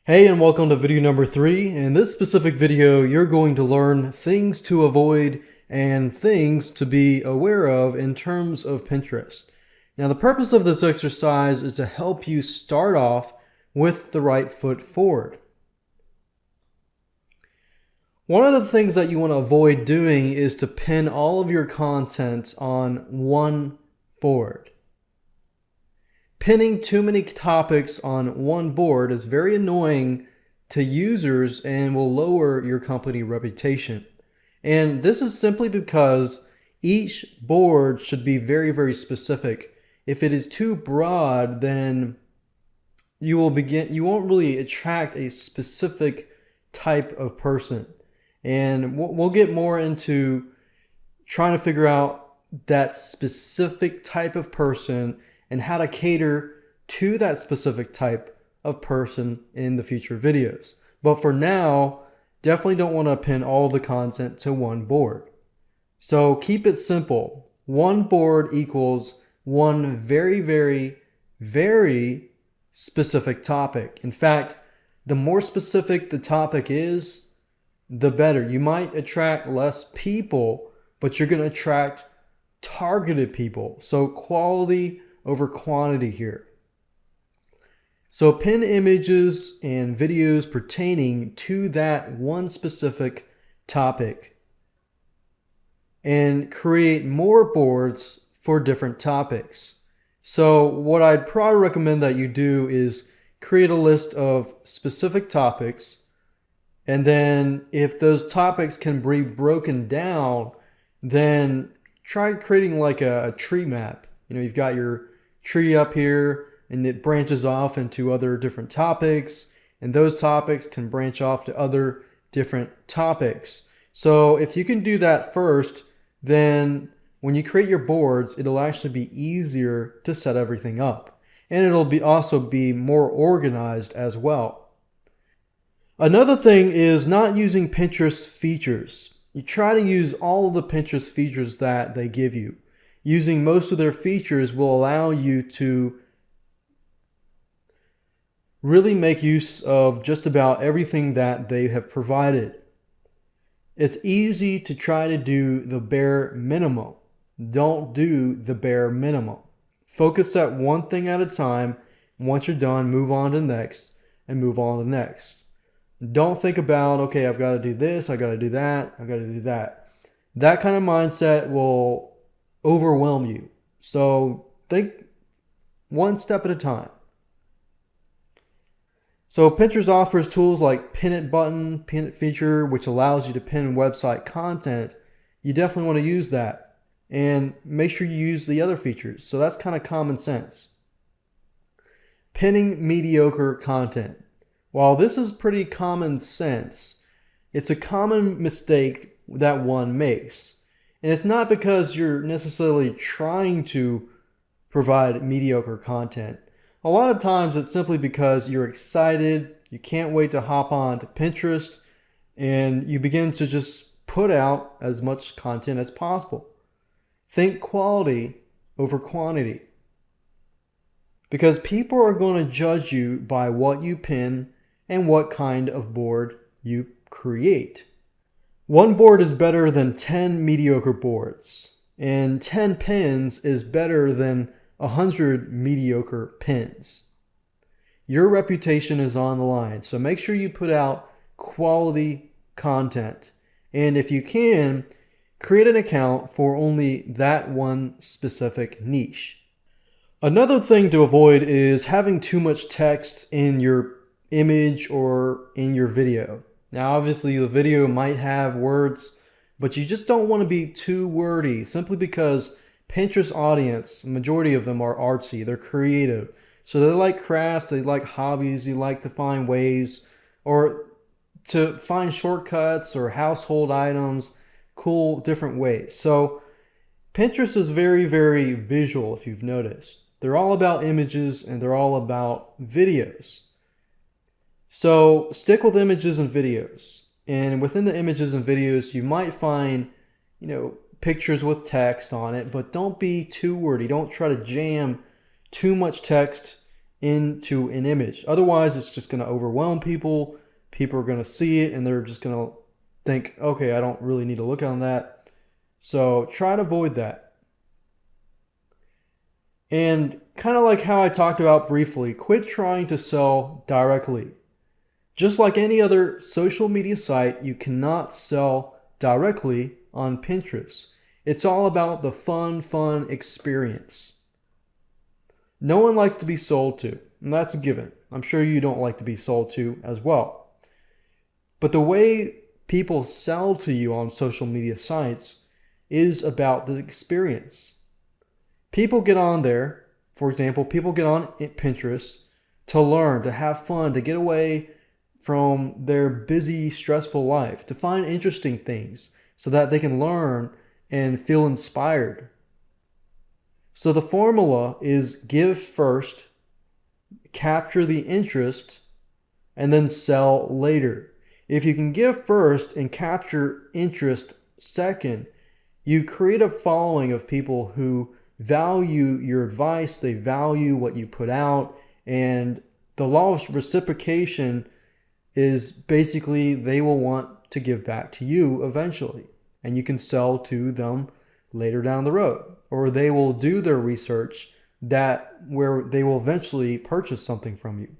Hey, and welcome to video number 3. In this specific video, you're going to learn things to avoid and things to be aware of in terms of Pinterest. Now, the purpose of this exercise is to help you start off with the right foot forward. One of the things that you want to avoid doing is to pin all of your content on one board. Pinning too many topics on one board is very annoying to users and will lower your company reputation. And this is simply because each board should be very, very specific. If it is too broad, then you won't really attract a specific type of person. And we'll get more into trying to figure out that specific type of person and how to cater to that specific type of person in the future videos. But for now, definitely don't want to pin all the content to one board. So keep it simple. One board equals one very, very, very specific topic. In fact, the more specific the topic is, the better. You might attract less people, but you're going to attract targeted people. So quality over quantity here. So pin images and videos pertaining to that one specific topic and create more boards for different topics. So what I'd probably recommend that you do is create a list of specific topics, and then if those topics can be broken down, then try creating like a tree map. You've got your tree up here and it branches off into other different topics, and those topics can branch off to other different topics. So if you can do that first, then when you create your boards, it'll actually be easier to set everything up, and it'll also be more organized as well. Another thing is not using Pinterest features. You try to use all of the Pinterest features that they give you. Using most of their features will allow you to really make use of just about everything that they have provided. It's easy to try to do the bare minimum. Don't do the bare minimum. Focus at one thing at a time. Once you're done, move on to the next and move on to the next. Don't think about, okay, I've got to do this, I've got to do that, I've got to do that. That kind of mindset will overwhelm you. So think one step at a time. So Pinterest offers tools like Pin It button, Pin It feature, which allows you to pin website content. You definitely want to use that, and make sure you use the other features. So that's kind of common sense. Pinning mediocre content. While this is pretty common sense, it's a common mistake that one makes. And it's not because you're necessarily trying to provide mediocre content. A lot of times it's simply because you're excited, you can't wait to hop on to Pinterest, and you begin to just put out as much content as possible. Think quality over quantity. Because people are going to judge you by what you pin and what kind of board you create. One board is better than 10 mediocre boards, and 10 pins is better than 100 mediocre pins. Your reputation is on the line, so make sure you put out quality content. And if you can, create an account for only that one specific niche. Another thing to avoid is having too much text in your image or in your video. Now, obviously, the video might have words, but you just don't want to be too wordy, simply because Pinterest audience, the majority of them are artsy, they're creative. So they like crafts, they like hobbies, they like to find ways or to find shortcuts or household items, cool different ways. So Pinterest is very, very visual, if you've noticed. They're all about images and they're all about videos. So stick with images and videos. And within the images and videos, you might find, pictures with text on it, but don't be too wordy. Don't try to jam too much text into an image. Otherwise, it's just going to overwhelm people. People are going to see it and they're just going to think, okay, I don't really need to look on that. So try to avoid that. And kind of like how I talked about briefly, quit trying to sell directly. Just like any other social media site, you cannot sell directly on Pinterest. It's all about the fun experience. No one likes to be sold to, and that's a given. I'm sure you don't like to be sold to as well. But the way people sell to you on social media sites is about the experience. People get on there, for example, people get on Pinterest to learn, to have fun, to get away from their busy, stressful life, to find interesting things so that they can learn and feel inspired. So the formula is give first, capture the interest, and then sell later. If you can give first and capture interest second, you create a following of people who value your advice, they value what you put out, and the law of reciprocation is basically they will want to give back to you eventually, and you can sell to them later down the road, or they will do their research where they will eventually purchase something from you.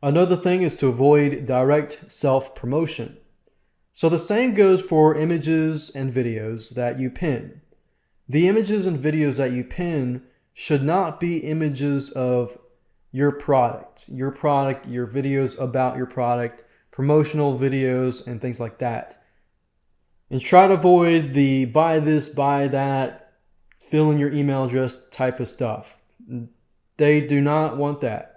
Another thing is to avoid direct self-promotion. So the same goes for images and videos that you pin. The images and videos that you pin should not be images of your product, your videos about your product, promotional videos, and things like that. And try to avoid the buy this, buy that, fill in your email address type of stuff. They do not want that.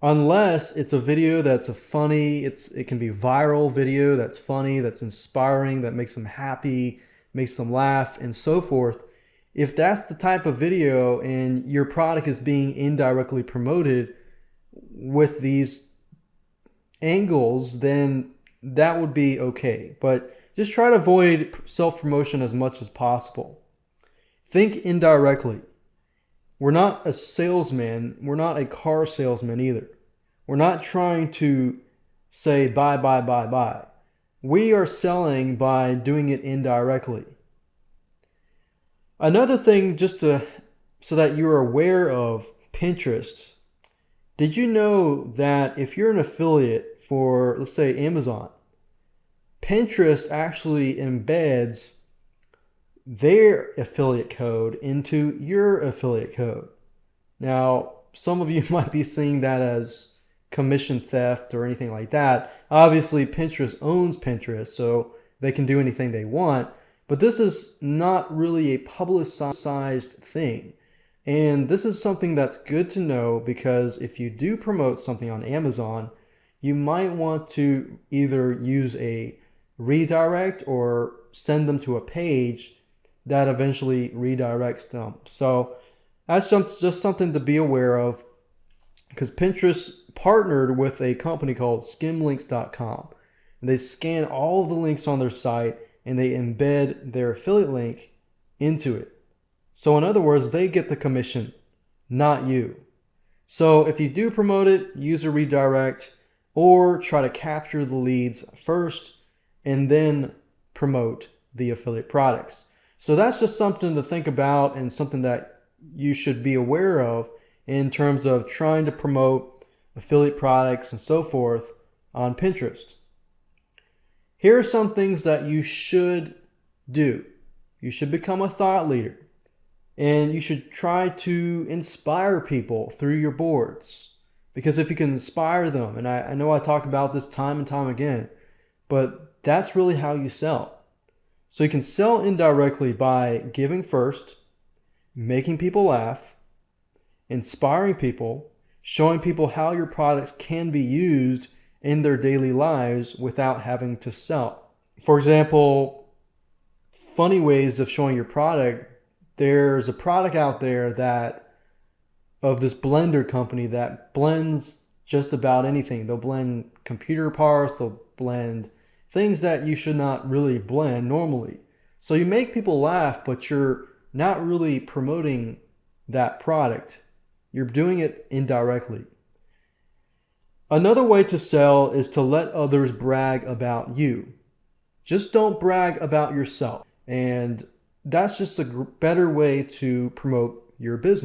Unless it's a video that's it can be viral video that's funny, that's inspiring, that makes them happy, makes them laugh, and so forth. If that's the type of video and your product is being indirectly promoted with these angles, then that would be okay. But just try to avoid self-promotion as much as possible. Think indirectly. We're not a salesman. We're not a car salesman either. We're not trying to say buy, buy, buy, buy. We are selling by doing it indirectly. Another thing, so that you're aware of Pinterest, did you know that if you're an affiliate for, let's say, Amazon, Pinterest actually embeds their affiliate code into your affiliate code? Now, some of you might be seeing that as commission theft or anything like that. Obviously, Pinterest owns Pinterest, so they can do anything they want. But this is not really a publicized thing. And this is something that's good to know, because if you do promote something on Amazon, you might want to either use a redirect or send them to a page that eventually redirects them. So that's just something to be aware of, because Pinterest partnered with a company called skimlinks.com. And they scan all of the links on their site and they embed their affiliate link into it. So in other words, they get the commission, not you. So if you do promote it, use a redirect or try to capture the leads first and then promote the affiliate products. So that's just something to think about and something that you should be aware of in terms of trying to promote affiliate products and so forth on Pinterest. Here are some things that you should do. You should become a thought leader, and you should try to inspire people through your boards. Because if you can inspire them, and I know I talk about this time and time again, but that's really how you sell. So you can sell indirectly by giving first, making people laugh, inspiring people, showing people how your products can be used in their daily lives without having to sell. For example, funny ways of showing your product. There's a product out there of this blender company that blends just about anything. They'll blend computer parts, they'll blend things that you should not really blend normally. So you make people laugh, but you're not really promoting that product. You're doing it indirectly. Another way to sell is to let others brag about you. Just don't brag about yourself. And that's just a better way to promote your business.